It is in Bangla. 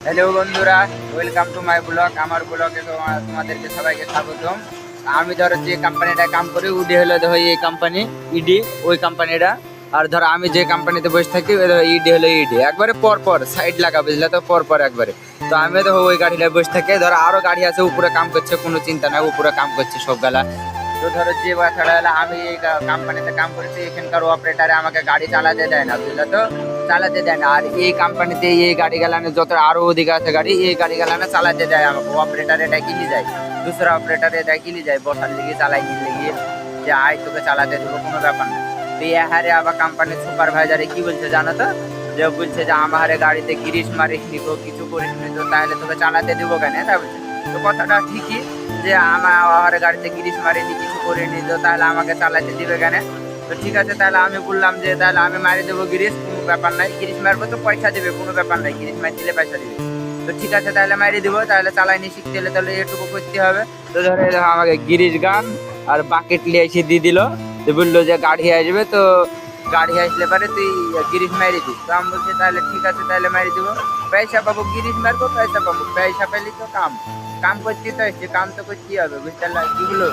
হ্যালো বন্ধুরা, ওয়েলকাম টু মাই ব্লগ। আমার ব্লগে তোমাদেরকে সবাইকে স্বাগতম। আমি ধরো যে কোম্পানিটা কাম করি ওটি হলো ধরো এই কোম্পানি ইডি, ওই কোম্পানিটা। আর ধরো আমি যে কোম্পানিতে বসে থাকি ওই ধরো ইডি হলো ইডি, একবারে পর পর সাইড লাগা, বুঝলে তো, পর পর একবারে। তো আমি তো ওই গাড়িটা বসে থাকি, ধরো আরো গাড়ি আছে উপরে কাম করছে, কোনো চিন্তা নাই, উপরে কাম করছে সব বেলা। তো ধরো যে কথাটা হলো, আমি এই কোম্পানিতে কাম করেছি, এখানকার অপারেটারে আমাকে গাড়ি চালাতে দেয় না, বুঝলে তো, চালাতে দেয় না। আর এই কোম্পানিতে এই গাড়ি গালানে যত আরো ওদিকে আছে গাড়ি, এই গাড়ি গালানে চালাতে দেয় আমাকে। অপারেটারে ডাকি নিয়ে যায়, দুসরা অপারেটারে ডাকি নিয়ে যায়, বসার লিগে চালাই নিয়ে লেগে, যে আয় তোকে চালাতে দেবো, কোনো ব্যাপার না। তো এই হারে আবার কোম্পানির সুপারভাইজারে কি বলছে জানো তো, যে বলছে যে আমার গাড়িতে গিরিশ মারিস নি তো, কিছু করিস নি তো, তাহলে তোকে চালাতে দেবো কেন, তা বলছে। তো কথাটা ঠিকই, যে আমার গাড়িতে গিরিশ মারিনি, কিছু করিনি তো, তাহলে আমাকে চালাতে দিবে কেন। তো ঠিক আছে, তাহলে আমি বললাম যে তাহলে আমি মারি দেবো গিরিশ, কোনো ব্যাপার নাই, গিরিশ মারবো তো পয়সা দিবে, কোনো ব্যাপার নাই, গিরিশ মার দিলে পয়সা দিবে। তো ঠিক আছে, তাহলে মারি দেবো, তাহলে চালাইনি শিখতে হলে তাহলে এটুকু করতে হবে। তো ধরে দেখো আমাকে গিরিশ গান আর বাকেট নিয়ে এসে দিয়ে দিল, তো বললো যে গাড়ি আসবে, তো গাড়ি আসলে পারে তুই গিরিশ মারি দিস। তো আমি বলছি তাহলে ঠিক আছে, তাহলে মারি দেবো, পয়সা পাবো, গিরিশ মারবো, পয়সা পাবো, পয়সা পেলি তো কাম, কাম করতে তো এসছে, কাম তো করতেই হবে, বুঝতে পারলাম কি বলো।